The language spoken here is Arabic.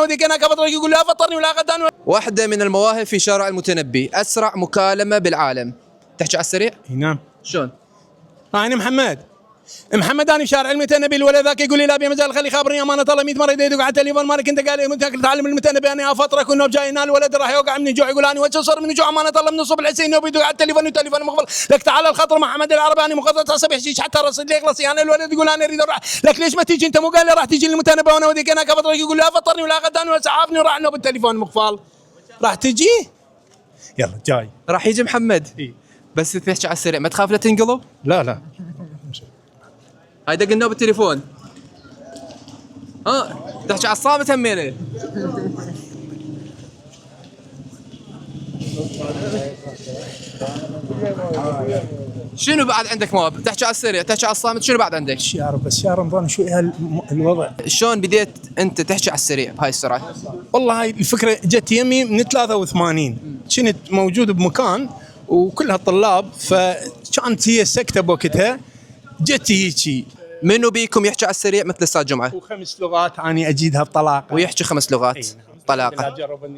وديك انا كفطر يقول لا فطرني ولا غداني. واحدة من المواهب في شارع المتنبي، أسرع مكالمة بالعالم، تحكي على السريع؟ نعم. شلون؟ انا محمد انا في شارع المتنبي. الولد ذاك يقول لي لا بمزال خلي خابرني امانه الله 100 مره يدق على التليفون مالك انت قال لي تعلم المتنبي انا افطرك كنا جاينا الولد راح يوقع من الجوع يقول انا وجه صار من الجوع امانه الله من الصبح الحسين يدق على التليفون والتليفون مقفل لك تعال الخطر محمد العربي انا مخطط اصبح شيء حتى رصد لي يخلص يعني الولد يقول انا اريد اروح لك ليش ما تيجي انت مو قال لي راح تيجي المتنبي وانا وديك انا كفطرك يقول لا فطرني ولا غداني ولا سعافني وراح نوب التليفون مقفل راح تجي يلا جاي راح يجي محمد. إيه؟ بس تحكي على السريع ما تخاف لا تنقلب. لا هاي دق النوب بالتليفون. تحكي على الصامت همينه. شنو بعد عندك مواب؟ تحكي على السريع، تحكي على الصامت، شنو بعد عندك؟ شهر بس شهر رمضان شو الوضع. شلون بديت انت تحكي على السريع بهاي السرعه؟ والله هاي الفكره جت يمي من 83 كنت موجود بمكان وكلها طلاب فكانت هي سكته بوقتها جت هيجي منو بيكم يحكي على السريع مثل استاذ جمعه؟ وخمس لغات اني اجيدها بطلاقه ويحكي 5 لغات طلاقه.